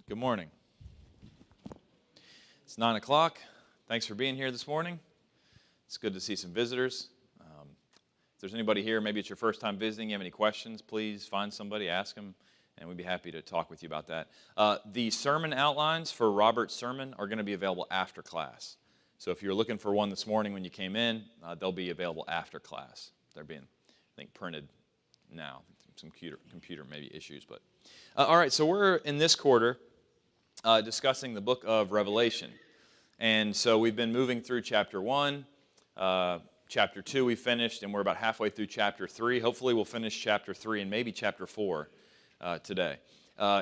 Good morning. It's 9 o'clock. Thanks for being here this morning. It's good to see some visitors. If there's anybody here, maybe it's your first time visiting, you have any questions, please find somebody, ask them, and we'd be happy to talk with you about that. The sermon outlines for Robert's sermon are going to be available after class. So if you're looking for one this morning when you came in, they'll be available after class. They're being, I think, printed now. Some computer maybe issues, but all right. So we're in this quarter discussing the book of Revelation, and so we've been moving through chapter 1. Chapter 2 we finished, and we're about halfway through chapter 3. Hopefully we'll finish chapter 3 and maybe chapter 4 today.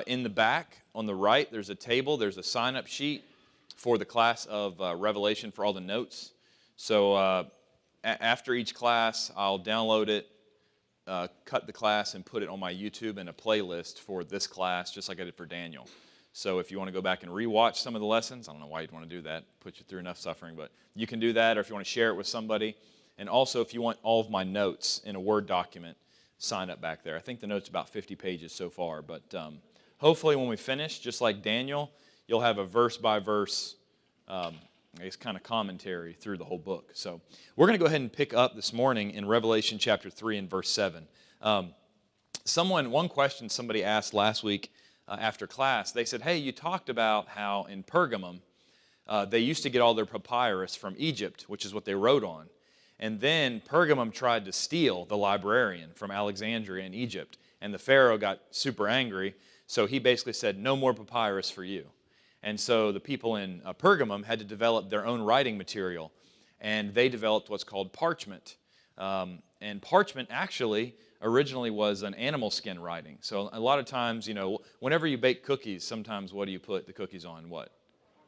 In the back on the right, there's a table. There's a sign-up sheet for the class of Revelation for all the notes. So after each class, I'll download it, cut the class, and put it on my YouTube in a playlist for this class, just like I did for Daniel. So if you want to go back and rewatch some of the lessons, I don't know why you'd want to do that, put you through enough suffering, but you can do that, or if you want to share it with somebody. And also, if you want all of my notes in a Word document, sign up back there. I think the note's about 50 pages so far, but hopefully when we finish, just like Daniel, you'll have a verse-by-verse, I guess, kind of commentary through the whole book. So we're going to go ahead and pick up this morning in Revelation chapter 3 and verse 7. One question somebody asked last week after class, they said, hey, you talked about how in Pergamum, they used to get all their papyrus from Egypt, which is what they wrote on. And then Pergamum tried to steal the librarian from Alexandria in Egypt. And the Pharaoh got super angry, so he basically said, no more papyrus for you. And so the people in Pergamum had to develop their own writing material. And they developed what's called parchment. And parchment actually originally was an animal skin writing. So a lot of times, whenever you bake cookies, sometimes what do you put the cookies on? What?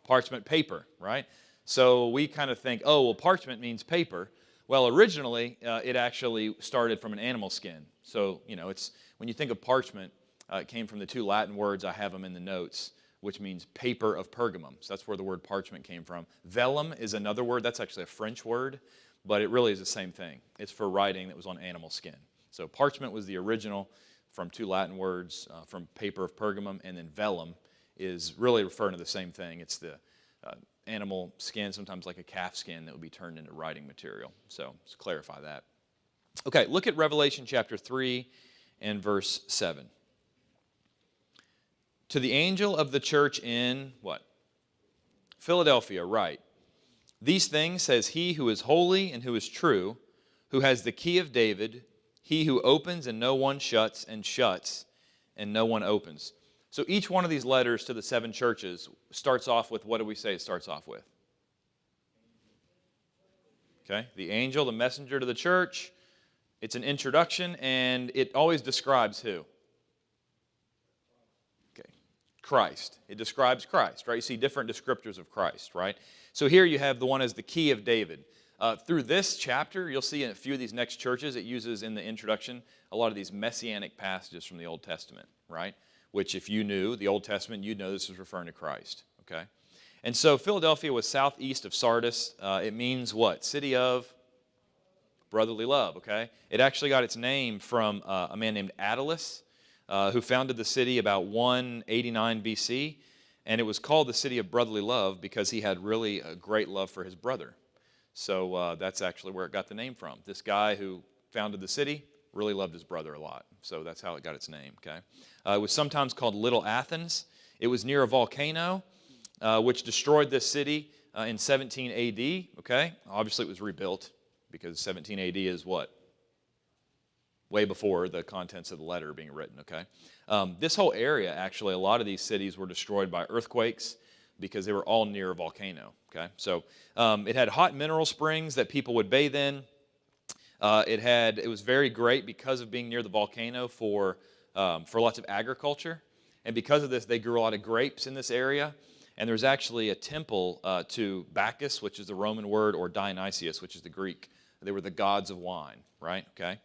Parchment paper, right? So we kind of think, oh, well, parchment means paper. Well, originally, it actually started from an animal skin. So, it's when you think of parchment, it came from the two Latin words, I have them in the notes, which means paper of Pergamum. So that's where the word parchment came from. Vellum is another word. That's actually a French word, but it really is the same thing. It's for writing that was on animal skin. So parchment was the original from two Latin words, from paper of Pergamum, and then vellum is really referring to the same thing. It's the animal skin, sometimes like a calf skin, that would be turned into writing material. So let's clarify that. Okay, look at Revelation chapter 3 and verse 7. To the angel of the church in, what? Philadelphia, right. These things says he who is holy and who is true, who has the key of David, he who opens and no one shuts, and shuts and no one opens. So each one of these letters to the 7 churches starts off with, what do we say it starts off with? Okay, the angel, the messenger to the church. It's an introduction, and it always describes who? Okay, Christ. It describes Christ, right? You see different descriptors of Christ, right? So here you have the one as the key of David. Through this chapter, you'll see in a few of these next churches, it uses in the introduction a lot of these messianic passages from the Old Testament, right? Which if you knew the Old Testament, you'd know this was referring to Christ, okay? And so Philadelphia was southeast of Sardis. It means what? City of brotherly love, okay? It actually got its name from a man named Attalus, who founded the city about 189 BC, and it was called the city of brotherly love because he had really a great love for his brother. So that's actually where it got the name from. This guy who founded the city really loved his brother a lot. So that's how it got its name, okay? It was sometimes called Little Athens. It was near a volcano, which destroyed this city in 17 AD, okay? Obviously, it was rebuilt because 17 AD is what? Way before the contents of the letter being written, okay? This whole area, actually, a lot of these cities were destroyed by earthquakes because they were all near a volcano, okay? So it had hot mineral springs that people would bathe in. It was very great because of being near the volcano for lots of agriculture. And because of this, they grew a lot of grapes in this area. And there's actually a temple to Bacchus, which is the Roman word, or Dionysius, which is the Greek. They were the gods of wine, right? Okay.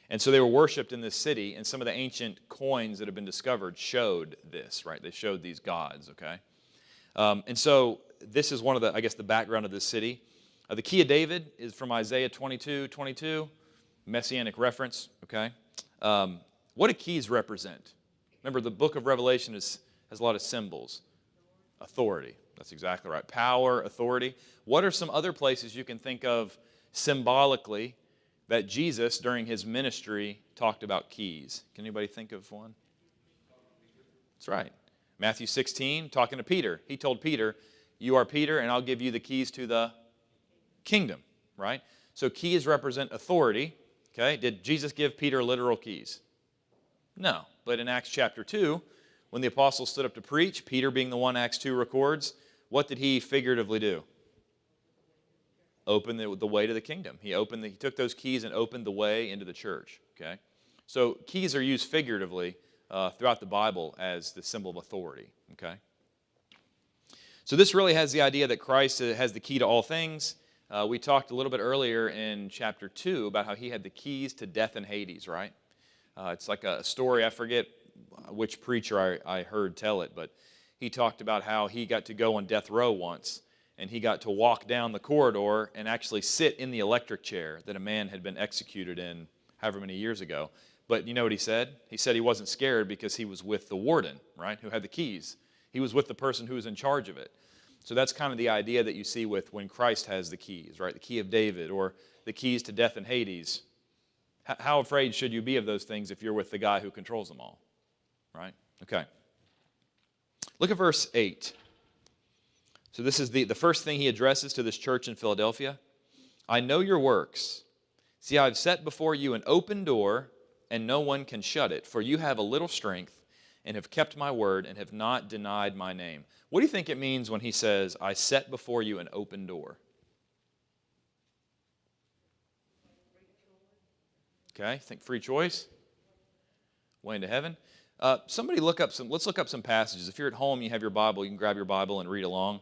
And so they were worshipped in this city, and some of the ancient coins that have been discovered showed this, right? They showed these gods, okay? And so this is one of the background of this city. The key of David is from Isaiah 22:22, messianic reference, okay? What do keys represent? Remember, the book of Revelation is has a lot of symbols. Authority. That's exactly right. Power, authority. What are some other places you can think of symbolically that Jesus, during his ministry, talked about keys? Can anybody think of one? That's right. Matthew 16, talking to Peter. He told Peter, you are Peter, and I'll give you the keys to the kingdom, right? So keys represent authority. Okay, did Jesus give Peter literal keys? No. But in Acts chapter 2, when the apostles stood up to preach, Peter being the one Acts 2 records, what did he figuratively do? Open the way to the kingdom. He took those keys and opened the way into the church. Okay, so keys are used figuratively throughout the Bible as the symbol of authority. Okay, so this really has the idea that Christ has the key to all things. We talked a little bit earlier in chapter 2 about how he had the keys to death and Hades, right? It's like a story, I forget which preacher I heard tell it, but he talked about how he got to go on death row once, and he got to walk down the corridor and actually sit in the electric chair that a man had been executed in however many years ago. But you know what he said? He said he wasn't scared because he was with the warden, right, who had the keys. He was with the person who was in charge of it. So that's kind of the idea that you see with when Christ has the keys, right? The key of David or the keys to death and Hades. How afraid should you be of those things if you're with the guy who controls them all, right? Okay. Look at verse 8. So this is the first thing he addresses to this church in Philadelphia. I know your works. See, I've set before you an open door, and no one can shut it, for you have a little strength, and have kept my word, and have not denied my name. What do you think it means when he says, I set before you an open door? Okay, think free choice. Way into heaven. Let's look up some passages. If you're at home, you have your Bible, you can grab your Bible and read along.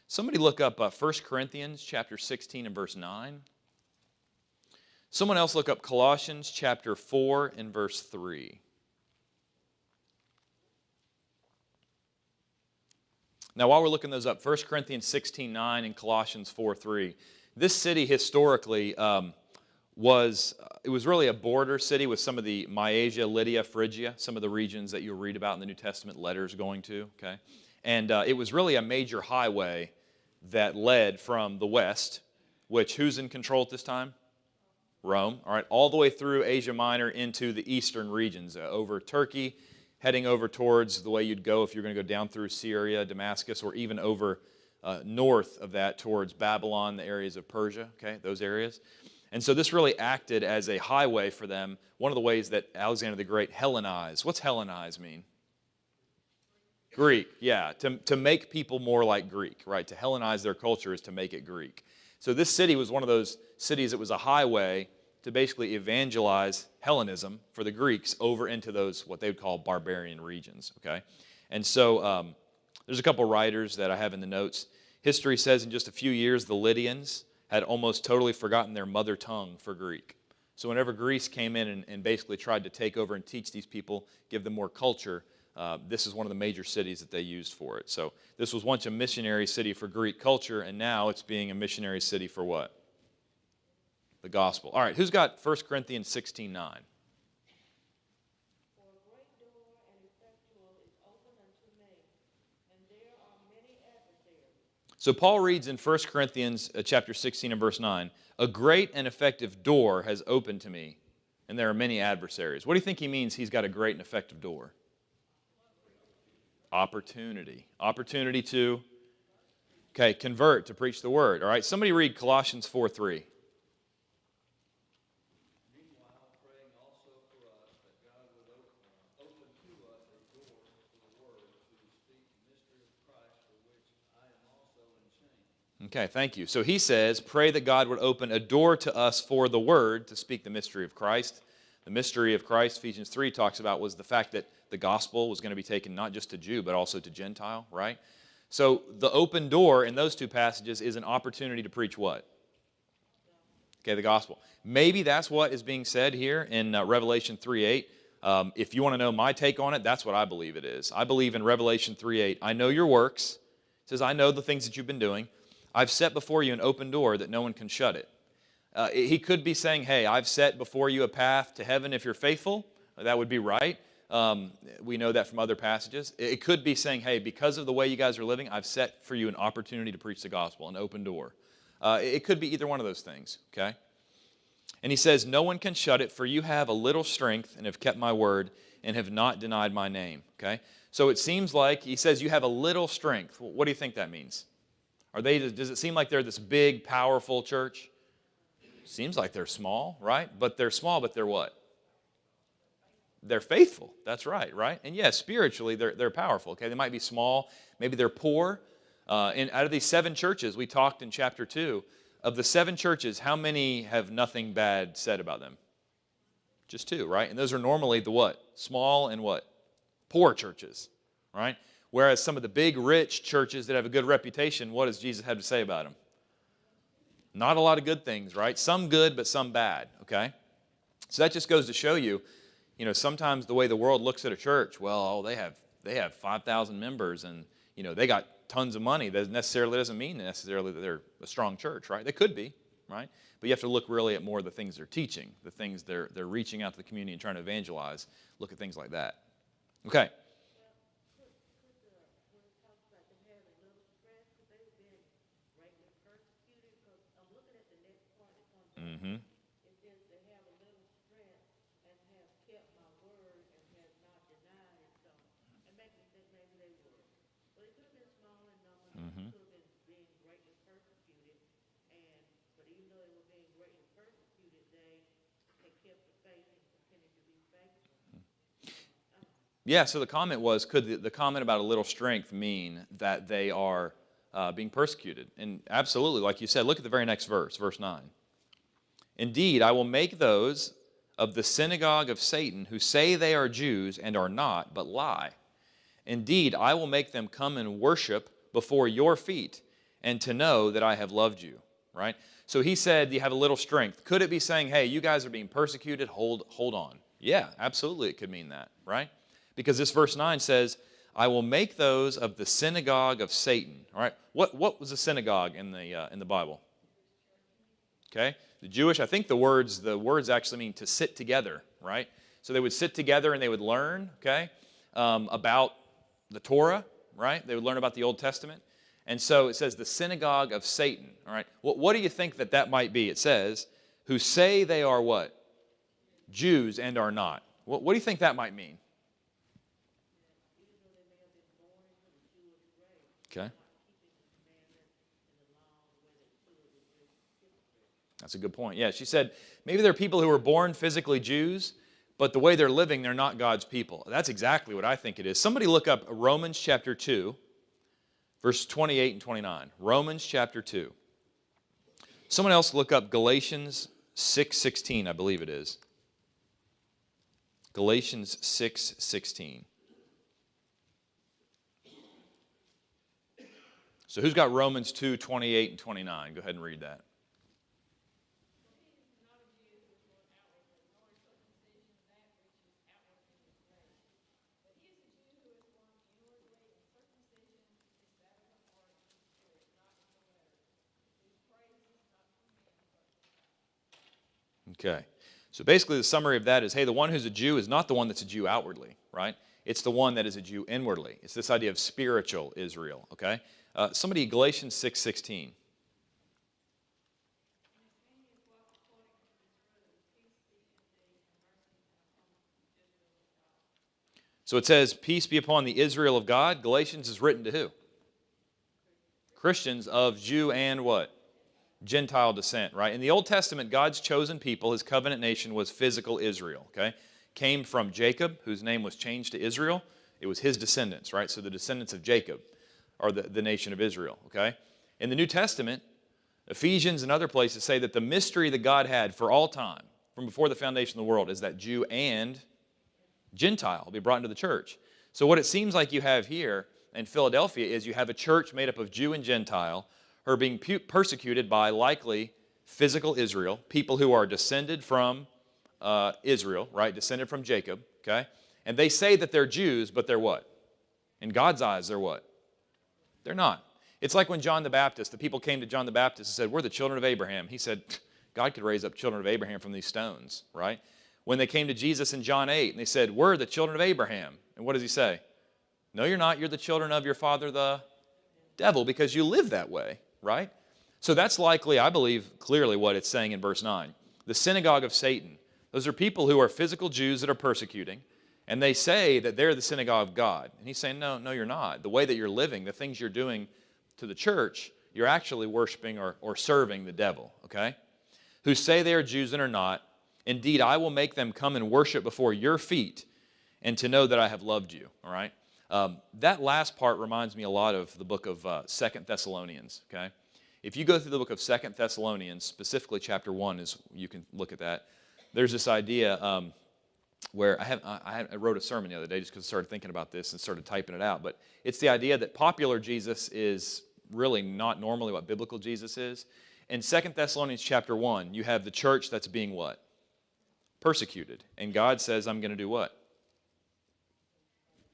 Somebody look up 1 Corinthians chapter 16 and verse 9. Someone else look up Colossians chapter 4 and verse 3. Now, while we're looking those up, 1 Corinthians 16:9 and Colossians 4:3. This city historically was really a border city with some of the Mysia, Lydia, Phrygia, some of the regions that you'll read about in the New Testament letters going to. Okay, and it was really a major highway that led from the west, which who's in control at this time? Rome. All right, all the way through Asia Minor into the eastern regions, over Turkey, heading over towards the way you'd go if you're going to go down through Syria, Damascus, or even over north of that towards Babylon, the areas of Persia, okay, those areas. And so this really acted as a highway for them, one of the ways that Alexander the Great Hellenized. What's Hellenize mean? Greek, yeah, to make people more like Greek, right? To Hellenize their culture is to make it Greek. So this city was one of those cities that was a highway to basically evangelize Hellenism for the Greeks over into those, what they would call barbarian regions, okay? And so there's a couple writers that I have in the notes. History says in just a few years, the Lydians had almost totally forgotten their mother tongue for Greek. So whenever Greece came in and basically tried to take over and teach these people, give them more culture, this is one of the major cities that they used for it. So this was once a missionary city for Greek culture, and now it's being a missionary city for what? The gospel. All right, who's got 1 Corinthians 16:9? So Paul reads in 1 Corinthians chapter 16 and verse 9, a great and effective door has opened to me, and there are many adversaries. What do you think he means he's got a great and effective door? Opportunity. Opportunity to, convert, to preach the word. All right, somebody read Colossians 4:3. Okay, thank you. So he says, pray that God would open a door to us for the word to speak the mystery of Christ. The mystery of Christ, Ephesians 3 talks about, was the fact that the gospel was going to be taken not just to Jew, but also to Gentile, right? So the open door in those two passages is an opportunity to preach what? Okay, the gospel. Maybe that's what is being said here in Revelation 3:8. If you want to know my take on it, that's what I believe it is. I believe in Revelation 3:8, I know your works. It says, I know the things that you've been doing. I've set before you an open door that no one can shut it. He could be saying, hey, I've set before you a path to heaven if you're faithful. That would be right. We know that from other passages. It could be saying, hey, because of the way you guys are living, I've set for you an opportunity to preach the gospel, an open door. It could be either one of those things, okay? And he says, no one can shut it, for you have a little strength and have kept my word and have not denied my name, okay? So it seems like, he says, you have a little strength. What do you think that means? Does it seem like they're this big, powerful church? Seems like they're small, right? But they're small, but they're what? They're faithful. That's right? And yes, spiritually, they're powerful, okay? They might be small. Maybe they're poor. And out of these 7 churches, we talked in chapter 2, of the 7 churches, how many have nothing bad said about them? Just 2, right? And those are normally the what? Small and what? Poor churches, right? Whereas some of the big, rich churches that have a good reputation, what does Jesus have to say about them? Not a lot of good things, right? Some good, but some bad, okay? So that just goes to show you, sometimes the way the world looks at a church, well, they have 5,000 members and, they got tons of money. That necessarily doesn't mean necessarily that they're a strong church, right? They could be, right? But you have to look really at more of the things they're teaching, the things they're reaching out to the community and trying to evangelize. Look at things like that. Okay. Mm-hmm. Mm-hmm. Yeah, so the comment was, could the comment about a little strength mean that they are being persecuted? And absolutely, like you said, look at the very next verse, verse 9. Indeed, I will make those of the synagogue of Satan who say they are Jews and are not, but lie. Indeed, I will make them come and worship before your feet and to know that I have loved you, right? So he said you have a little strength. Could it be saying, hey, you guys are being persecuted, hold on? Yeah, absolutely it could mean that, right? Because this verse 9 says, I will make those of the synagogue of Satan, all right? What was a synagogue in the Bible? Okay, the Jewish, I think the words actually mean to sit together, right? So they would sit together and they would learn, okay, about the Torah, right? They would learn about the Old Testament. And so it says the synagogue of Satan, all right? What do you think that might be? It says, who say they are what? Jews and are not. What do you think that might mean? Okay. That's a good point. Yeah, she said maybe there are people who are born physically Jews, but the way they're living, they're not God's people. That's exactly what I think it is. Somebody look up Romans chapter 2, verse 28 and 29. Romans chapter 2. Someone else look up Galatians 6:16, I believe it is. Galatians 6:16. So who's got Romans 2, 28 and 29? Go ahead and read that. Okay. So basically the summary of that is, hey, the one who's a Jew is not the one that's a Jew outwardly, right? It's the one that is a Jew inwardly. It's this idea of spiritual Israel, okay? Somebody, Galatians 6:16. So it says, peace be upon the Israel of God. Galatians is written to who? Christians of Jew and what? Gentile descent, right? In the Old Testament, God's chosen people, his covenant nation, was physical Israel, okay? Came from Jacob, whose name was changed to Israel. It was his descendants, right? So the descendants of Jacob are the nation of Israel, okay? In the New Testament, Ephesians and other places say that the mystery that God had for all time, from before the foundation of the world, is that Jew and Gentile will be brought into the church. So what it seems like you have here in Philadelphia is you have a church made up of Jew and Gentile who are being persecuted by likely physical Israel, people who are descended from Israel, right? Descended from Jacob, okay? And they say that they're Jews, but they're what? In God's eyes, they're what? They're not. It's like when John the Baptist, the people came to John the Baptist and said, we're the children of Abraham. He said, God could raise up children of Abraham from these stones, right? When they came to Jesus in John 8 and they said, we're the children of Abraham. And what does he say? No, you're not. You're the children of your father, the devil, because you live that way, right? So that's likely, I believe, clearly what it's saying in verse 9. The synagogue of Satan. Those are people who are physical Jews that are persecuting, and they say that they're the synagogue of God. And he's saying, no, you're not. The way that you're living, the things you're doing to the church, you're actually worshiping or serving the devil, okay? Who say they are Jews and are not. Indeed, I will make them come and worship before your feet and to know that I have loved you, all right? That last part reminds me a lot of the book of 2 Thessalonians, okay? If you go through the book of 2 Thessalonians, specifically chapter 1, you can look at that. There's this idea where I wrote a sermon the other day just because I started thinking about this and started typing it out. But it's the idea that popular Jesus is really not normally what biblical Jesus is. In 2 Thessalonians chapter 1, you have the church that's being what? Persecuted. And God says, I'm going to do what?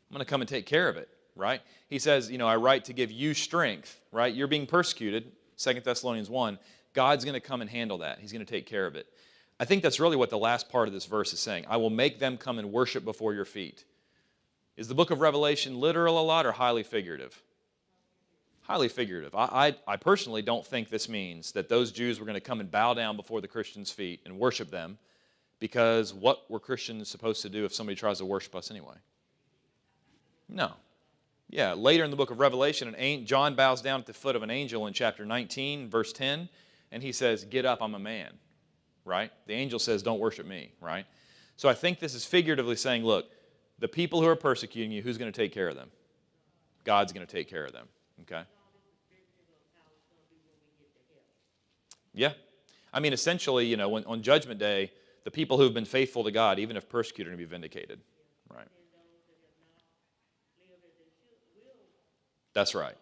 I'm going to come and take care of it, right? He says, I write to give you strength, right? You're being persecuted, 2 Thessalonians 1. God's going to come and handle that. He's going to take care of it. I think that's really what the last part of this verse is saying. I will make them come and worship before your feet. Is the book of Revelation literal a lot or highly figurative? Highly figurative. I personally don't think this means that those Jews were going to come and bow down before the Christians' feet and worship them, because what were Christians supposed to do if somebody tries to worship us anyway? No. Yeah, later in the book of Revelation, John bows down at the foot of an angel in chapter 19, verse 10, and he says, get up, I'm a man, right? The angel says, don't worship me, right? So I think this is figuratively saying, look, the people who are persecuting you, who's going to take care of them? God's going to take care of them, okay? Yeah. I mean, essentially, on Judgment Day, the people who have been faithful to God, even if persecuted, are going to be vindicated, right? That's right.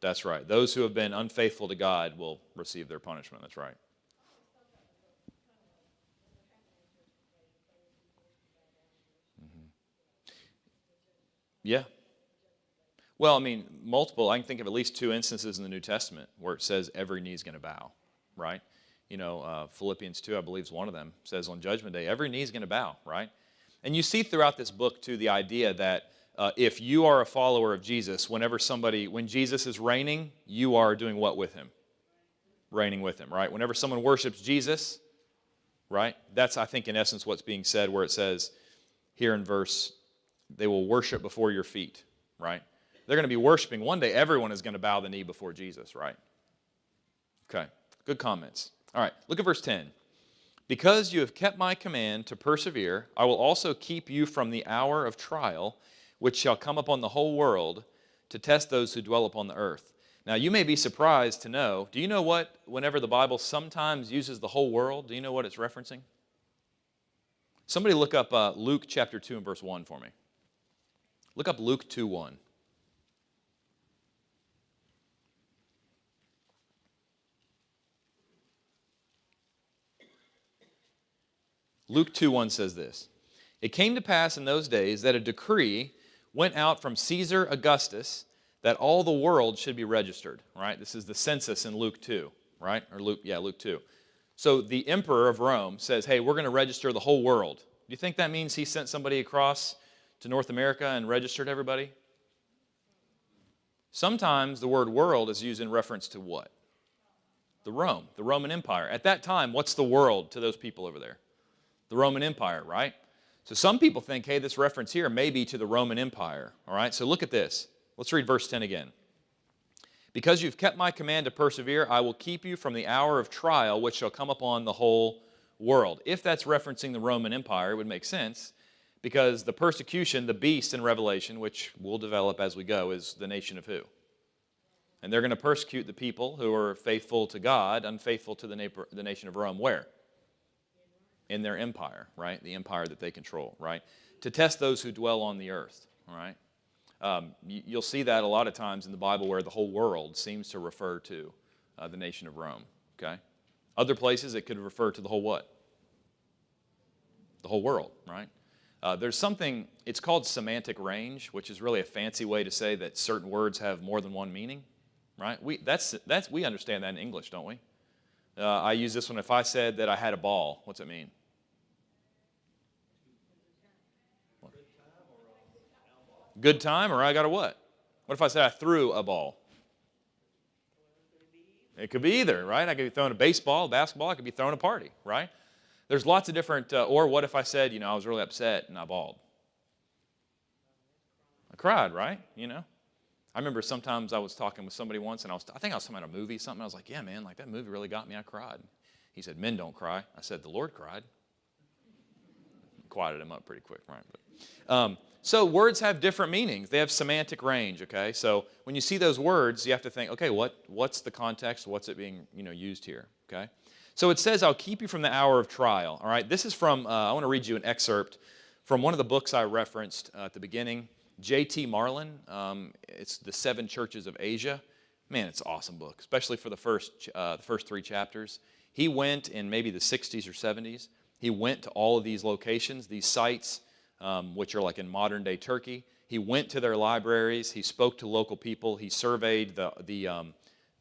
That's right. Those who have been unfaithful to God will receive their punishment. That's right. Mm-hmm. Yeah. Well, I mean, I can think of at least 2 instances in the New Testament where it says every knee is going to bow, right? Philippians 2, I believe, is one of them. It says on Judgment Day, every knee is going to bow, right? And you see throughout this book, too, the idea that if you are a follower of Jesus, when Jesus is reigning, you are doing what with him? Reigning with him, right? Whenever someone worships Jesus, right? That's, I think, in essence what's being said where it says here in verse, they will worship before your feet, right? They're going to be worshiping. One day, everyone is going to bow the knee before Jesus, right? Okay, good comments. All right, look at verse 10. Because you have kept my command to persevere, I will also keep you from the hour of trial, which shall come upon the whole world to test those who dwell upon the earth. Now, you may be surprised to know, do you know what, whenever the Bible sometimes uses the whole world, do you know what it's referencing? Somebody look up Luke chapter 2 and verse 1 for me. Look up Luke 2:1. Luke 2:1 says this. It came to pass in those days that a decree went out from Caesar Augustus that all the world should be registered, right? This is the census in Luke 2, right? Or Luke 2. So the emperor of Rome says, hey, we're going to register the whole world. Do you think that means he sent somebody across to North America and registered everybody? Sometimes the word world is used in reference to what? The Roman Empire. At that time, what's the world to those people over there? The Roman Empire, right? So some people think, hey, this reference here may be to the Roman Empire, all right? So look at this. Let's read verse 10 again. Because you've kept my command to persevere, I will keep you from the hour of trial which shall come upon the whole world. If that's referencing the Roman Empire, it would make sense, because the persecution, the beast in Revelation, which we'll develop as we go, is the nation of who? And they're going to persecute the people who are faithful to God, unfaithful to the nation of Rome. Where? In their empire, right? The empire that they control, right? To test those who dwell on the earth, all right? You'll see that a lot of times in the Bible where the whole world seems to refer to the nation of Rome, okay? Other places it could refer to the whole what? The whole world, right? There's something, it's called semantic range, which is really a fancy way to say that certain words have more than one meaning, right? We understand that in English, don't we? I use this one. If I said that I had a ball, what's it mean? Good time, or I got a what? What if I said I threw a ball? It could be either, right? I could be throwing a baseball, basketball. I could be throwing a party, right? There's lots of different, or what if I said, I was really upset and I bawled? I cried, right? I remember sometimes I was talking with somebody once, and I think I was talking about a movie, something. I was like, yeah, man, like that movie really got me. I cried. He said, men don't cry. I said, the Lord cried. Quieted him up pretty quick, right? So words have different meanings. They have semantic range, okay? So when you see those words, you have to think, okay, what's the context? What's it being used here, okay? So it says, I'll keep you from the hour of trial, all right? This is from, I want to read you an excerpt from one of the books I referenced at the beginning. J.T. Marlin, it's The Seven Churches of Asia. Man, it's an awesome book, especially for the first 3 chapters. He went in maybe the 60s or 70s. He went to all of these locations, these sites, which are like in modern-day Turkey. He went to their libraries. He spoke to local people. He surveyed the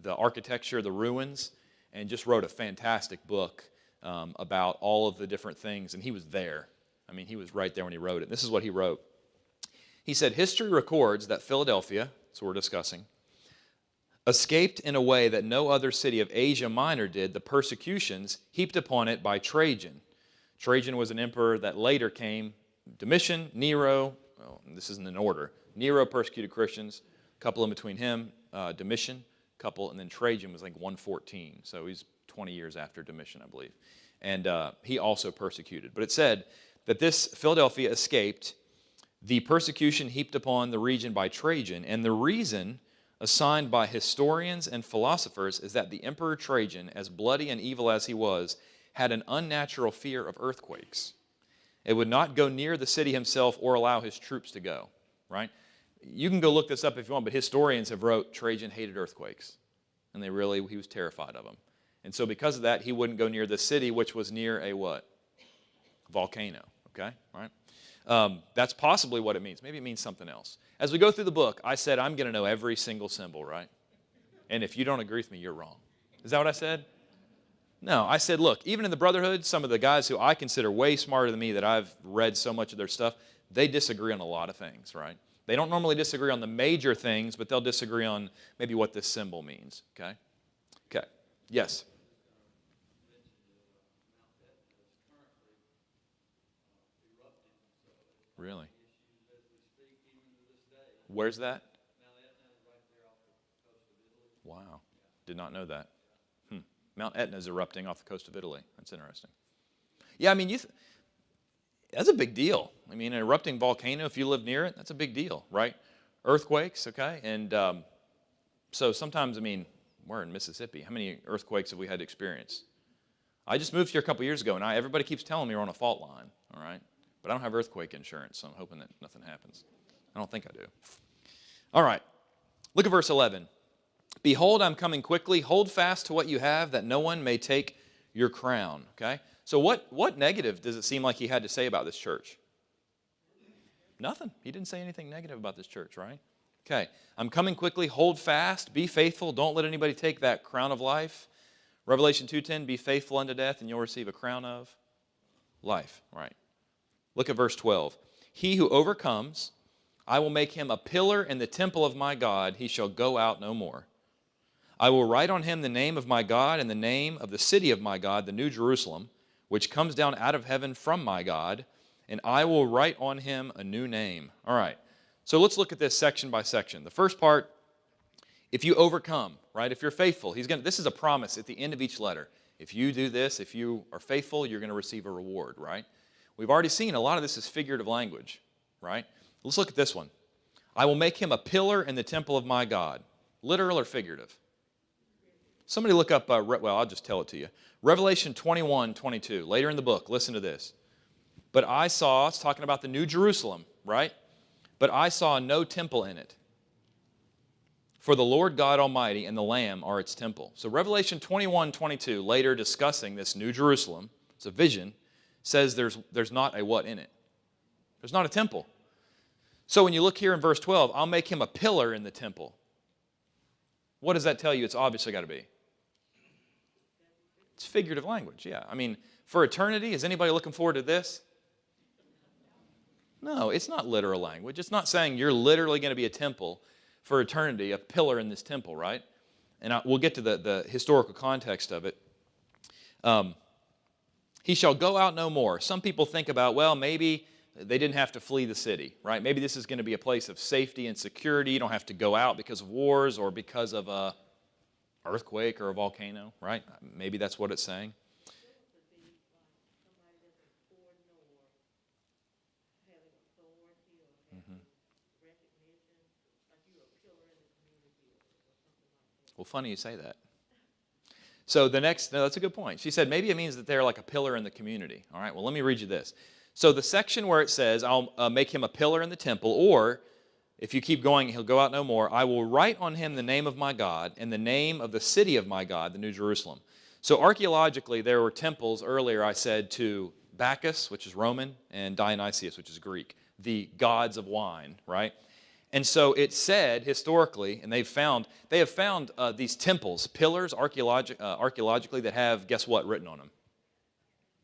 architecture, the ruins, and just wrote a fantastic book about all of the different things. And he was there. I mean, he was right there when he wrote it. This is what he wrote. He said, history records that Philadelphia, that's what we're discussing, escaped in a way that no other city of Asia Minor did the persecutions heaped upon it by Trajan. Trajan was an emperor that later came. Domitian, Nero, this isn't in order. Nero persecuted Christians, a couple in between him, Domitian, couple, and then Trajan was like 114. So he's 20 years after Domitian, I believe. And he also persecuted. But it said that this Philadelphia escaped the persecution heaped upon the region by Trajan, and the reason assigned by historians and philosophers is that the Emperor Trajan, as bloody and evil as he was, had an unnatural fear of earthquakes. It would not go near the city himself or allow his troops to go, right? You can go look this up if you want, but historians have wrote Trajan hated earthquakes, and he was terrified of them. And so because of that, he wouldn't go near the city, which was near a what? Volcano, okay, right? That's possibly what it means. Maybe it means something else. As we go through the book, I said I'm going to know every single symbol, right? And if you don't agree with me, you're wrong. Is that what I said? No, I said, look, even in the Brotherhood, some of the guys who I consider way smarter than me that I've read so much of their stuff, they disagree on a lot of things, right? They don't normally disagree on the major things, but they'll disagree on maybe what this symbol means, okay? Okay, yes? Really? Where's that? Wow. Did not know that. Mount Etna is erupting off the coast of Italy. That's interesting. Yeah, I mean, that's a big deal. I mean, an erupting volcano, if you live near it, that's a big deal, right? Earthquakes, okay? And so sometimes, I mean, we're in Mississippi. How many earthquakes have we had to experience? I just moved here a couple years ago, and everybody keeps telling me we're on a fault line, all right? But I don't have earthquake insurance, so I'm hoping that nothing happens. I don't think I do. All right. Look at verse 11. Behold, I'm coming quickly. Hold fast to what you have, that no one may take your crown. Okay? So what negative does it seem like he had to say about this church? Nothing. He didn't say anything negative about this church, right? Okay. I'm coming quickly. Hold fast. Be faithful. Don't let anybody take that crown of life. Revelation 2:10, be faithful unto death, and you'll receive a crown of life. Right. Look at verse 12. He who overcomes, I will make him a pillar in the temple of my God. He shall go out no more. I will write on him the name of my God and the name of the city of my God, the New Jerusalem, which comes down out of heaven from my God, and I will write on him a new name. All right, so let's look at this section by section. The first part, if you overcome, right, if you're faithful, this is a promise at the end of each letter. If you do this, if you are faithful, you're going to receive a reward, right? We've already seen a lot of this is figurative language, right? Let's look at this one. I will make him a pillar in the temple of my God. Literal or figurative? Somebody look up, I'll just tell it to you. Revelation 21:22, later in the book, listen to this. But I saw, it's talking about the New Jerusalem, right? But I saw no temple in it. For the Lord God Almighty and the Lamb are its temple. So Revelation 21:22, later discussing this New Jerusalem, it's a vision, says there's not a what in it? There's not a temple. So when you look here in verse 12, I'll make him a pillar in the temple. What does that tell you? It's obviously got to be. It's figurative language, yeah. I mean, for eternity, is anybody looking forward to this? No, it's not literal language. It's not saying you're literally going to be a temple for eternity, a pillar in this temple, right? And we'll get to the historical context of it. He shall go out no more. Some people think about, well, maybe they didn't have to flee the city, right? Maybe this is going to be a place of safety and security. You don't have to go out because of wars or because of a earthquake or a volcano, right? Maybe that's what it's saying. Well, funny you say that. So no, that's a good point. She said maybe it means that they're like a pillar in the community. All right, well, let me read you this. So the section where it says, I'll make him a pillar in the temple, or if you keep going, he'll go out no more, I will write on him the name of my God and the name of the city of my God, the New Jerusalem. So archaeologically, there were temples earlier, I said, to Bacchus, which is Roman, and Dionysius, which is Greek, the gods of wine, right? And so it said historically, and they have found these temples, pillars archaeologically that have, guess what, written on them?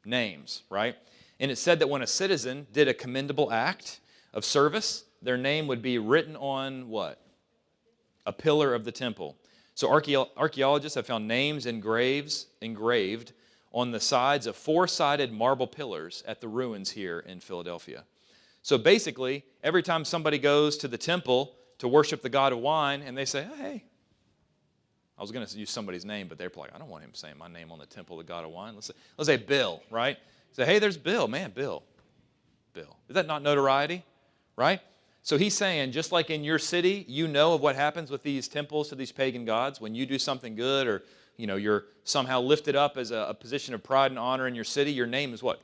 Names, right? And it said that when a citizen did a commendable act of service, their name would be written on what? A pillar of the temple. So archaeologists have found names engraved on the sides of four-sided marble pillars at the ruins here in Philadelphia. So basically, every time somebody goes to the temple to worship the god of wine, and they say, hey, I was going to use somebody's name, but they're like, I don't want him saying my name on the temple of the god of wine. Let's say Bill, right? Say, hey, there's Bill. Man, Bill. Is that not notoriety, right? So he's saying, just like in your city, you know of what happens with these temples to these pagan gods. When you do something good or you're somehow lifted up as a position of pride and honor in your city, your name is what?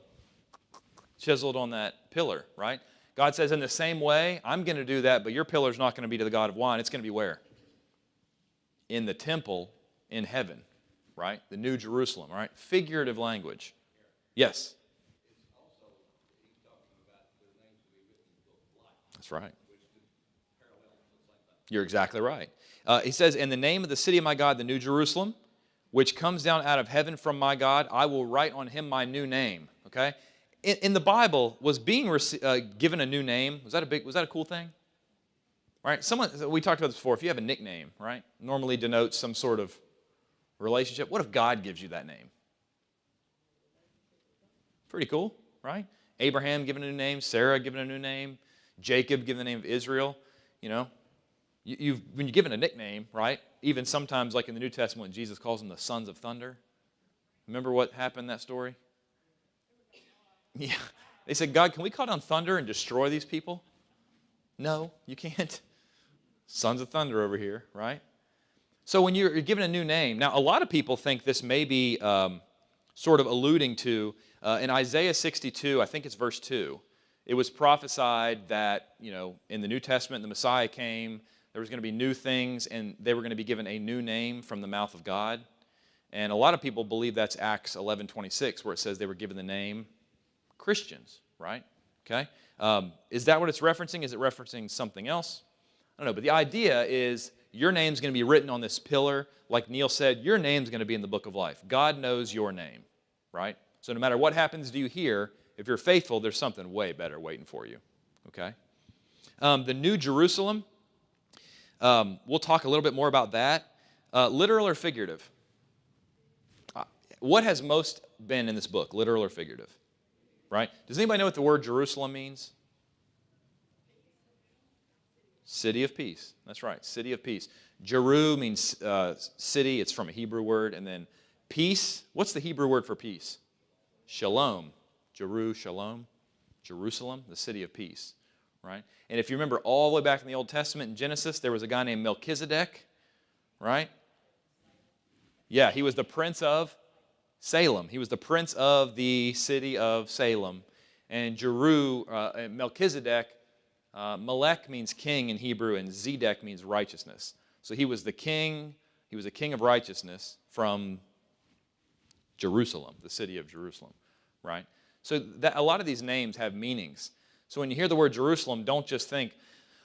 Chiseled on that pillar, right? God says, in the same way, I'm going to do that, but your pillar's not going to be to the god of wine. It's going to be where? In the temple in heaven, right? The New Jerusalem, right? Figurative language. Yes? That's right. You're exactly right. He says, in the name of the city of my God, the New Jerusalem, which comes down out of heaven from my God, I will write on him my new name, okay? In the Bible, was being given a new name, was that a cool thing? Right? We talked about this before. If you have a nickname, right, normally denotes some sort of relationship. What if God gives you that name? Pretty cool, right? Abraham given a new name, Sarah given a new name, Jacob given the name of Israel. When you're given a nickname, right? Even sometimes, like in the New Testament, when Jesus calls them the sons of thunder. Remember what happened in that story? Yeah. They said, God, can we call down thunder and destroy these people? No, you can't. Sons of thunder over here, right? So when you're given a new name, now a lot of people think this may be sort of alluding to, in Isaiah 62, I think it's verse 2, it was prophesied that, in the New Testament, the Messiah came, there was going to be new things, and they were going to be given a new name from the mouth of God. And a lot of people believe that's Acts 11:26, where it says they were given the name Christians, right? Okay? Is that what it's referencing? Is it referencing something else? I don't know, but the idea is your name's going to be written on this pillar. Like Neil said, your name's going to be in the book of life. God knows your name, right? So no matter what happens to you here, if you're faithful, there's something way better waiting for you, okay? The New Jerusalem, we'll talk a little bit more about that. Literal or figurative? What has most been in this book, literal or figurative? Right? Does anybody know what the word Jerusalem means? City of peace. That's right, city of peace. Jeru means city. It's from a Hebrew word. And then peace, what's the Hebrew word for peace? Shalom. Shalom. Jerusalem, the city of peace. Right? And if you remember all the way back in the Old Testament in Genesis, there was a guy named Melchizedek. Right? Yeah, he was the prince of Salem. He was the prince of the city of Salem. And Melchizedek, Melech means king in Hebrew, and Zedek means righteousness. So he was a king of righteousness from Jerusalem, the city of Jerusalem, right? So a lot of these names have meanings. So when you hear the word Jerusalem, don't just think,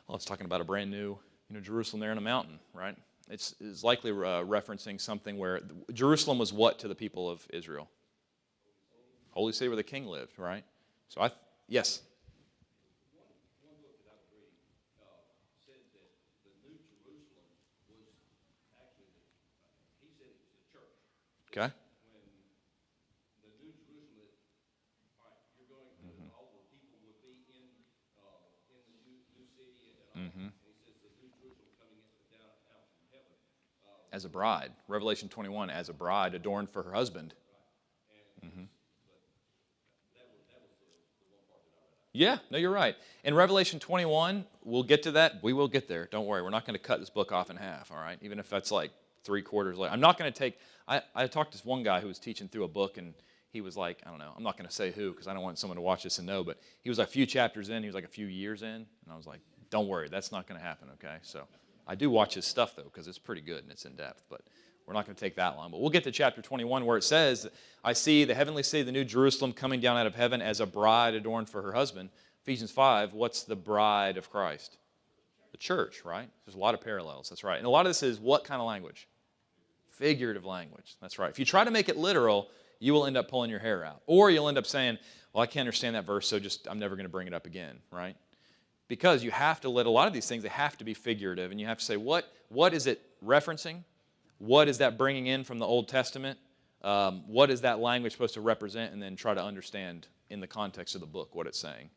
oh, it's talking about a brand new, Jerusalem there in a mountain, right? It's likely referencing something where Jerusalem was what to the people of Israel? Holy city where the king lived, right? So yes? Okay? Mm-hmm. As a bride. Revelation 21, as a bride adorned for her husband. Mm-hmm. Yeah, no, you're right. In Revelation 21, we'll get to that. We will get there. Don't worry. We're not going to cut this book off in half, all right? Even if that's like 3/4 late. I'm not going to take, I talked to this one guy who was teaching through a book, and he was like, I don't know, I'm not going to say who because I don't want someone to watch this and know, but he was like a few chapters in, he was like a few years in, and I was like, don't worry, that's not going to happen, okay? So I do watch his stuff, though, because it's pretty good and it's in depth, but we're not going to take that long. But we'll get to chapter 21 where it says, I see the heavenly city, the new Jerusalem, coming down out of heaven as a bride adorned for her husband. Ephesians 5, what's the bride of Christ? The church, right? There's a lot of parallels, that's right. And a lot of this is what kind of language? Figurative language, that's right. If you try to make it literal, you will end up pulling your hair out. Or you'll end up saying, well, I can't understand that verse, so I'm never going to bring it up again, right? Because you have to let a lot of these things, they have to be figurative, and you have to say, what is it referencing? What is that bringing in from the Old Testament? What is that language supposed to represent? And then try to understand in the context of the book what it's saying.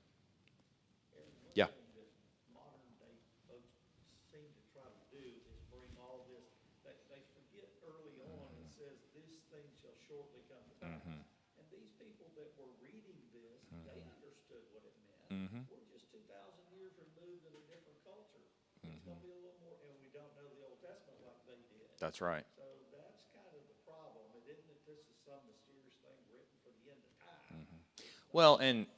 Yeah. Modern day folks seem to try to do is bring all this. They forget early on it says this thing shall shortly come to pass. Mm-hmm. And these people that were reading this, they understood what it meant. Mm-hmm. We're just 2,000 years removed in a different culture. It's going to be a little more, and we don't know the Old Testament like they did. That's right. So that's kind of the problem. It isn't that this is some mysterious thing written for the end of time. Mm-hmm. Well, and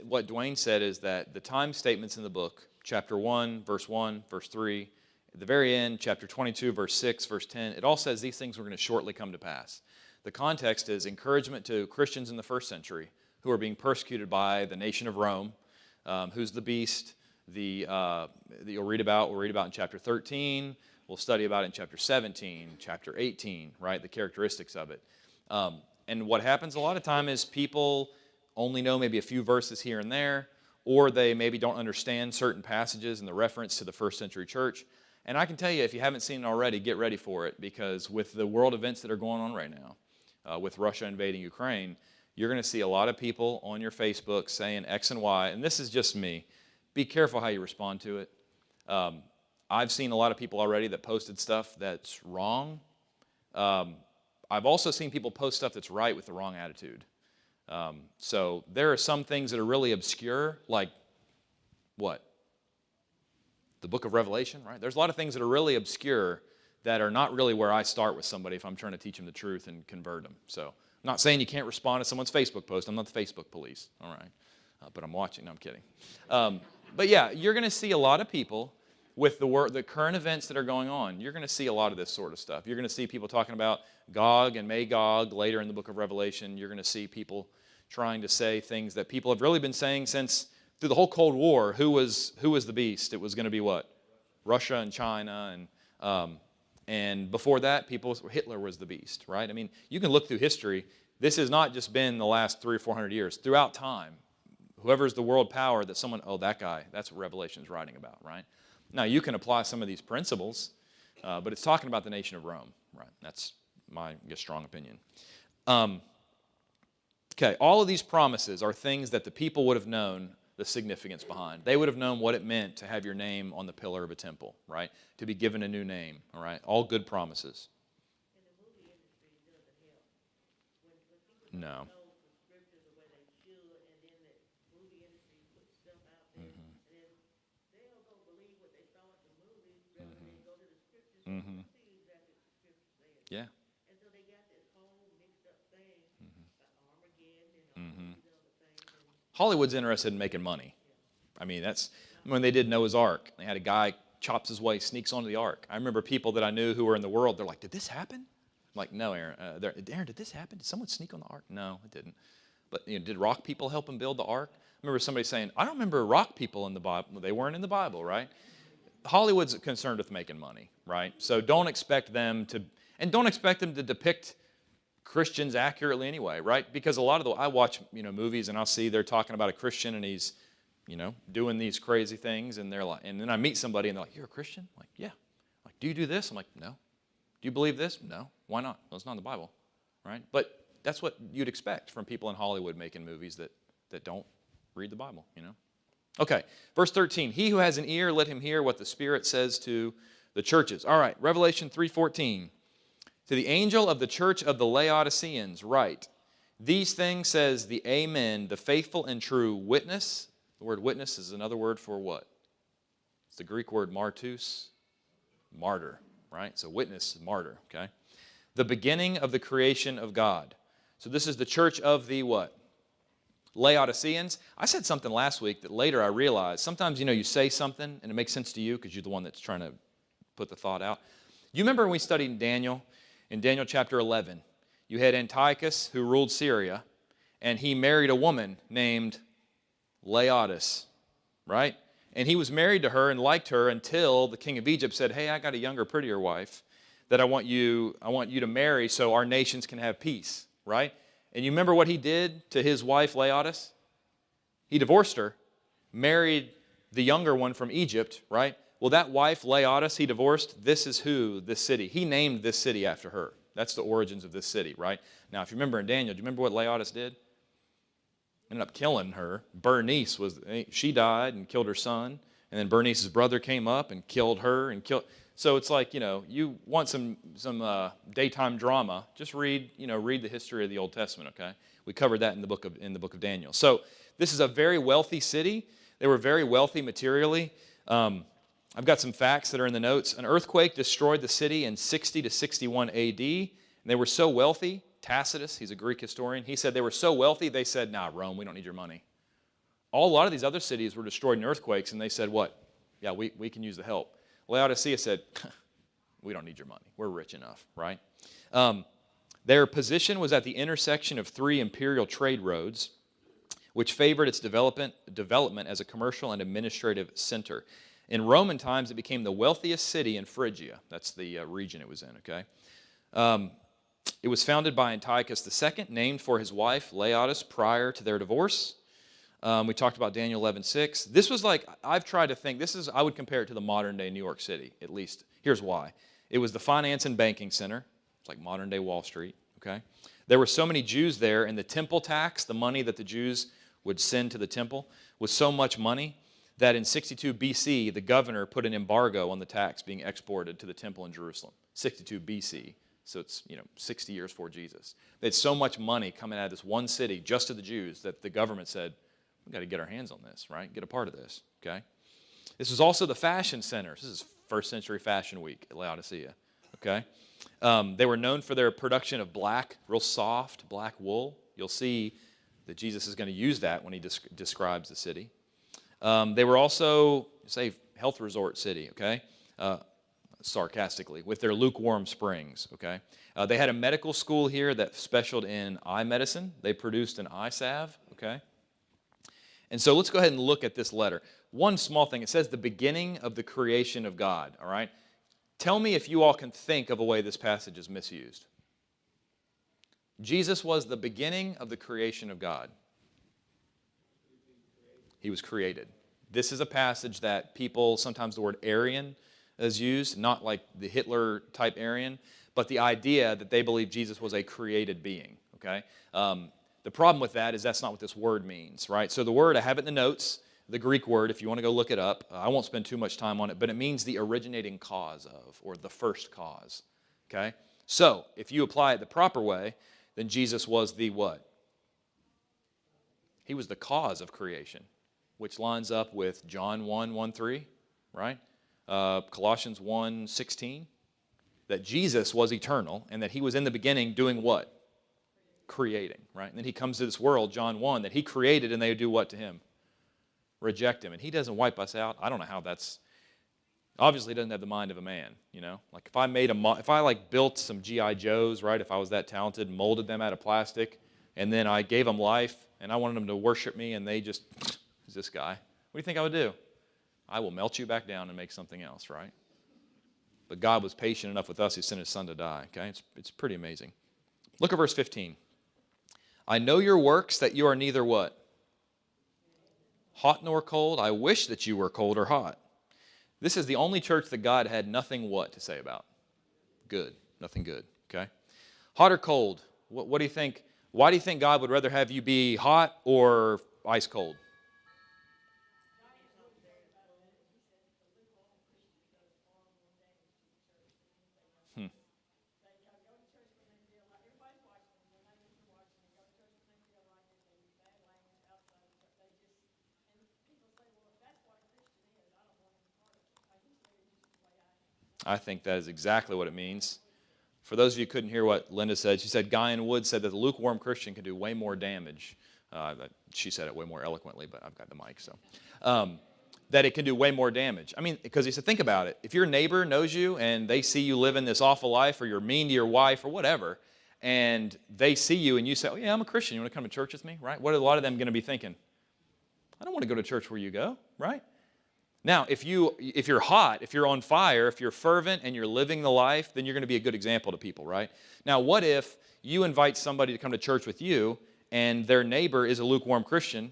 what Dwayne said is that the time statements in the book, chapter 1, verse 3, at the very end, chapter 22, verse 6, verse 10, it all says these things are going to shortly come to pass. The context is encouragement to Christians in the first century who are being persecuted by the nation of Rome, who's the beast, that we'll read about in chapter 13, we'll study about in chapter 17, chapter 18, right, the characteristics of it. And what happens a lot of time is people only know maybe a few verses here and there, or they maybe don't understand certain passages and the reference to the first century church. And I can tell you, if you haven't seen it already, get ready for it, because with the world events that are going on right now, with Russia invading Ukraine, you're going to see a lot of people on your Facebook saying X and Y, and this is just me. Be careful how you respond to it. I've seen a lot of people already that posted stuff that's wrong. I've also seen people post stuff that's right with the wrong attitude. So there are some things that are really obscure, like what? The book of Revelation, right? There's a lot of things that are really obscure that are not really where I start with somebody if I'm trying to teach them the truth and convert them. So I'm not saying you can't respond to someone's Facebook post. I'm not the Facebook police, all right? But I'm watching. No, I'm kidding. But yeah, you're going to see a lot of people with the current events that are going on. You're going to see a lot of this sort of stuff. You're going to see people talking about Gog and Magog later in the book of Revelation. You're going to see people trying to say things that people have really been saying since through the whole Cold War. Who was the beast? It was going to be what? Russia and China, and before that, Hitler was the beast, right? I mean, you can look through history. This has not just been the last 300 or 400 years. Throughout time, whoever's the world power that someone, that guy, that's what Revelation is writing about, right? Now, you can apply some of these principles, but it's talking about the nation of Rome, right? That's my strong opinion. Okay, all of these promises are things that the people would have known the significance behind. They would have known what it meant to have your name on the pillar of a temple, right? To be given a new name, all right? All good promises. And the movie industry doesn't help. When people No. don't know the scriptures the way they should, and then the movie industry puts stuff out there, and then they'll go believe what they saw at the movie rather than go to the scriptures and see exactly what the scriptures said. Yeah. And so they got this whole mixed up thing, like Armageddon and all these other things. And Hollywood's interested in making money. I mean, that's when they did Noah's Ark. They had a guy chops his way, sneaks onto the ark. I remember people that I knew who were in the world, they're like, did this happen? I'm like, no, Aaron. Aaron, did this happen? Did someone sneak on the ark? No, it didn't. But did rock people help him build the ark? I remember somebody saying, I don't remember rock people in the Bible. They weren't in the Bible, right? Hollywood's concerned with making money, right? So don't expect them to depict Christians accurately anyway, right? Because a lot of I watch movies and I'll see they're talking about a Christian and he's doing these crazy things, and they're like, and then I meet somebody and they're like, you're a Christian? I'm like, yeah. I'm like, do you do this? I'm like, no. Do you believe this? No. Why not? Well, it's not in the Bible. right? But that's what you'd expect from people in Hollywood making movies that don't read the Bible, you know? Okay, verse 13. He who has an ear, let him hear what the Spirit says to the churches. All right, Revelation 3:14. To the angel of the church of the Laodiceans write, these things says the Amen, the faithful and true witness. The word witness is another word for what? It's the Greek word martus, martyr, right? So witness, martyr, okay? The beginning of the creation of God. So this is the church of the what? Laodiceans. I said something last week that later I realized. Sometimes, you say something and it makes sense to you because you're the one that's trying to put the thought out. You remember when we studied Daniel? In Daniel chapter 11, you had Antiochus who ruled Syria, and he married a woman named Laodice, right? And he was married to her and liked her until the king of Egypt said, hey, I got a younger, prettier wife that I want you to marry so our nations can have peace, right? And you remember what he did to his wife Laodice? He divorced her, married the younger one from Egypt, right? Well, that wife, Laodice, he divorced. This is who, this city. He named this city after her. That's the origins of this city, right? Now, if you remember in Daniel, do you remember what Laodice did? Ended up killing her. Bernice she died and killed her son. And then Bernice's brother came up and killed her and killed. So it's like, you want some daytime drama, just read the history of the Old Testament, okay? We covered that in the book of Daniel. So this is a very wealthy city. They were very wealthy materially. I've got some facts that are in the notes. An earthquake destroyed the city in 60 to 61 AD. And they were so wealthy, Tacitus, he's a Greek historian, he said they were so wealthy, they said, nah, Rome, we don't need your money. A lot of these other cities were destroyed in earthquakes, and they said, what? Yeah, we can use the help. Laodicea said, we don't need your money. We're rich enough, right? Their position was at the intersection of 3 imperial trade roads, which favored its development as a commercial and administrative center. In Roman times, it became the wealthiest city in Phrygia. That's the region it was in, okay? It was founded by Antiochus II, named for his wife, Laodice, prior to their divorce. We talked about Daniel 11:6. This was like, I've tried to think, I would compare it to the modern-day New York City, at least. Here's why. It was the finance and banking center. It's like modern-day Wall Street, okay? There were so many Jews there, and the temple tax, the money that the Jews would send to the temple, was so much money that in 62 BC, the governor put an embargo on the tax being exported to the temple in Jerusalem. 62 BC, so it's 60 years before Jesus. They had so much money coming out of this one city just to the Jews that the government said, we've got to get our hands on this, right? Get a part of this, okay? This was also the fashion center. This is first century fashion week at Laodicea, okay? They were known for their production of real soft black wool. You'll see that Jesus is going to use that when he describes the city. They were also, health resort city, okay? Sarcastically, with their lukewarm springs, okay? They had a medical school here that specialized in eye medicine. They produced an eye salve, okay? And so let's go ahead and look at this letter. One small thing, it says the beginning of the creation of God, all right? Tell me if you all can think of a way this passage is misused. Jesus was the beginning of the creation of God. He was created. This is a passage that people, sometimes the word Aryan is used, not like the Hitler-type Aryan, but the idea that they believe Jesus was a created being, okay? The problem with that is that's not what this word means, right? So the word, I have it in the notes, the Greek word, if you want to go look it up. I won't spend too much time on it, but it means the originating cause of, or the first cause, okay? So if you apply it the proper way, then Jesus was the what? He was the cause of creation, which lines up with John 1:1-3, right? Colossians 1:16, that Jesus was eternal and that he was in the beginning doing what? Creating, right? And then he comes to this world, John 1, that he created and they do what to him? Reject him. And he doesn't wipe us out. I don't know how that's, obviously he doesn't have the mind of a man, Like if I built some G.I. Joes, right? If I was that talented, molded them out of plastic, and then I gave them life and I wanted them to worship me and they just, who's this guy? What do you think I would do? I will melt you back down and make something else, right? But God was patient enough with us, he sent his son to die, okay? It's pretty amazing. Look at verse 15. I know your works, that you are neither what? Hot nor cold. I wish that you were cold or hot. This is the only church that God had nothing what to say about? Good. Nothing good, okay? Hot or cold. What do you think? Why do you think God would rather have you be hot or ice cold? Hmm. I think that is exactly what it means. For those of you who couldn't hear what Linda said, she said Guy and Wood said that the lukewarm Christian can do way more damage. She said it way more eloquently, but I've got the mic, so. That it can do way more damage. I mean, because he said, think about it. If your neighbor knows you and they see you living this awful life, or you're mean to your wife or whatever, and they see you and you say, oh yeah, I'm a Christian, you want to come to church with me, right? What are a lot of them going to be thinking? I don't want to go to church where you go, right? Now, if you're hot, if you're on fire, if you're fervent and you're living the life, then you're going to be a good example to people, right? Now, what if you invite somebody to come to church with you and their neighbor is a lukewarm Christian?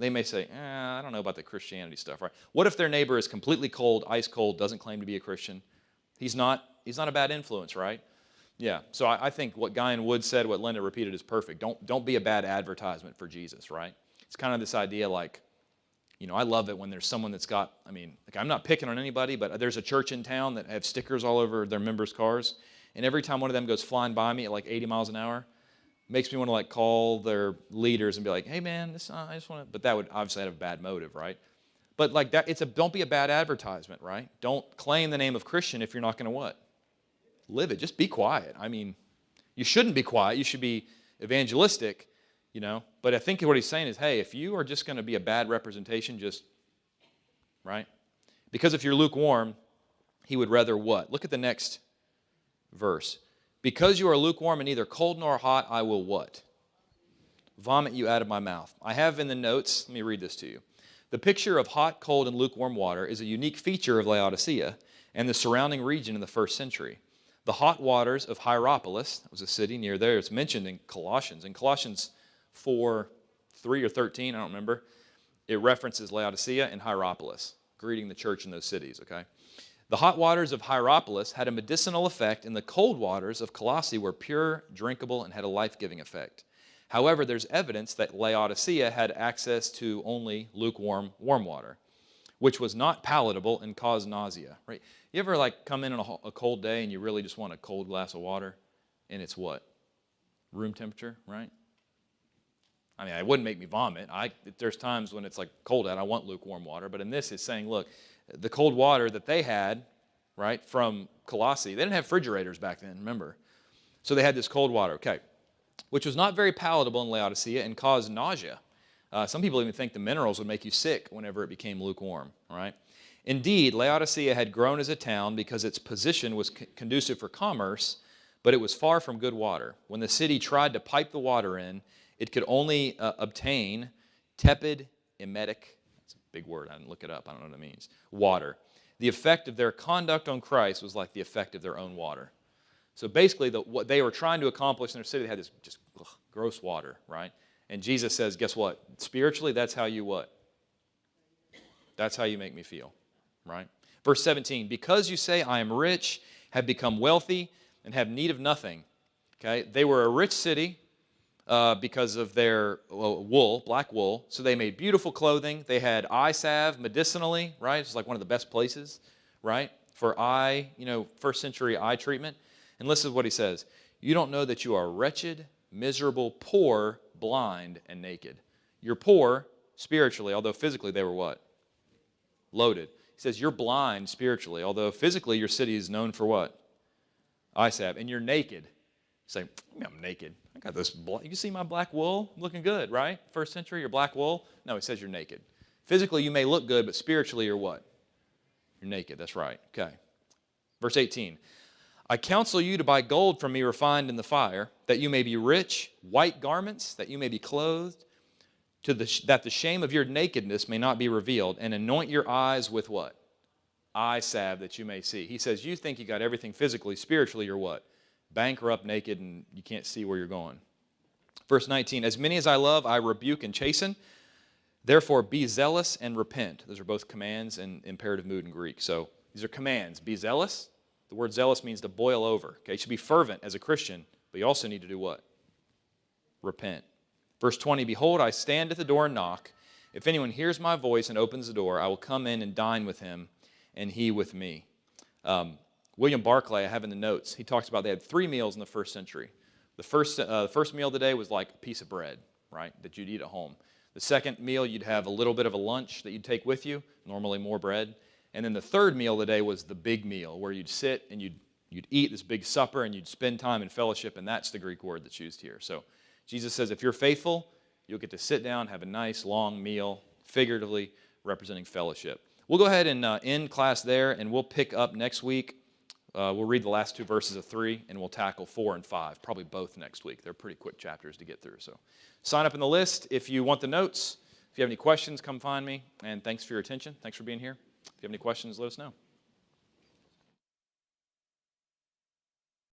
They may say, I don't know about the Christianity stuff, right? What if their neighbor is completely cold, ice cold, doesn't claim to be a Christian? He's not a bad influence, right? Yeah, so I think what Guy and Wood said, what Linda repeated is perfect. Don't be a bad advertisement for Jesus, right? It's kind of this idea like, I love it when there's someone that's got, I'm not picking on anybody, but there's a church in town that have stickers all over their members' cars, and every time one of them goes flying by me at like 80 miles an hour, makes me want to call their leaders and be like, hey man, I just want to, but that would obviously have a bad motive, right? But like that, don't be a bad advertisement, right? Don't claim the name of Christian if you're not going to what? Live it. Just be quiet. You shouldn't be quiet. You should be evangelistic, But I think what he's saying is, hey, if you are just going to be a bad representation, just, right? Because if you're lukewarm, he would rather what? Look at the next verse. Because you are lukewarm and neither cold nor hot, I will what? Vomit you out of my mouth. I have in the notes, let me read this to you. The picture of hot, cold, and lukewarm water is a unique feature of Laodicea and the surrounding region in the first century. The hot waters of Hierapolis, that was a city near there, it's mentioned in Colossians. In Colossians 4, 3 or 13, I don't remember, it references Laodicea and Hierapolis, greeting the church in those cities, okay? The hot waters of Hierapolis had a medicinal effect, and the cold waters of Colossae were pure, drinkable, and had a life-giving effect. However, there's evidence that Laodicea had access to only lukewarm, warm water, which was not palatable and caused nausea, right? You ever come in on a cold day and you really just want a cold glass of water, and it's what? Room temperature, right? It wouldn't make me vomit. There's times when it's cold out, I want lukewarm water. But in this, it's saying, look, the cold water that they had, right, from Colossae, they didn't have refrigerators back then, remember? So they had this cold water, okay, which was not very palatable in Laodicea and caused nausea. Some people even think the minerals would make you sick whenever it became lukewarm, right? Indeed, Laodicea had grown as a town because its position was conducive for commerce, but it was far from good water. When the city tried to pipe the water in, it could only obtain tepid, emetic, that's a big word, I didn't look it up, I don't know what it means, water. The effect of their conduct on Christ was like the effect of their own water. So basically, what they were trying to accomplish in their city, they had this just gross water, right? And Jesus says, guess what? Spiritually, that's how you what? That's how you make me feel, right? Verse 17, because you say, I am rich, have become wealthy, and have need of nothing. Okay, they were a rich city because of their wool, black wool. So they made beautiful clothing. They had eye salve medicinally, right? It's like one of the best places, right? For eye, first century eye treatment. And listen to what he says. You don't know that you are wretched, miserable, poor, blind, and naked. You're poor spiritually, although physically they were what? Loaded. He says you're blind spiritually, although physically your city is known for what? Eye salve. And you're naked. Say, I'm naked. I got this you see my black wool? Looking good, right? First century, your black wool? No, he says you're naked. Physically, you may look good, but spiritually, you're what? You're naked. That's right. Okay. Verse 18. I counsel you to buy gold from me refined in the fire, that you may be rich, white garments, that you may be clothed, that the shame of your nakedness may not be revealed, and anoint your eyes with what? Eye salve, that you may see. He says, you think you got everything physically, spiritually, you're what? Bankrupt, naked, and you can't see where you're going. Verse 19, as many as I love, I rebuke and chasten. Therefore, be zealous and repent. Those are both commands and imperative mood in Greek. So these are commands. Be zealous. The word zealous means to boil over. Okay, you should be fervent as a Christian, But you also need to do what? Repent. Verse 20, behold, I stand at the door and knock. If anyone hears my voice and opens the door, I will come in and dine with him, and he with me. William Barclay, I have in the notes, he talks about they had 3 meals in the first century. The first meal of the day was like a piece of bread, right, that you'd eat at home. The second meal, you'd have a little bit of a lunch that you'd take with you, normally more bread. And then the third meal of the day was the big meal, where you'd sit and you'd eat this big supper and you'd spend time in fellowship, and that's the Greek word that's used here. So Jesus says if you're faithful, you'll get to sit down, have a nice long meal, figuratively representing fellowship. We'll go ahead and end class there, and we'll pick up next week. We'll read the last 2 verses of 3, and we'll tackle 4 and 5, probably both next week. They're pretty quick chapters to get through. So sign up in the list if you want the notes. If you have any questions, come find me. And thanks for your attention. Thanks for being here. If you have any questions, let us know.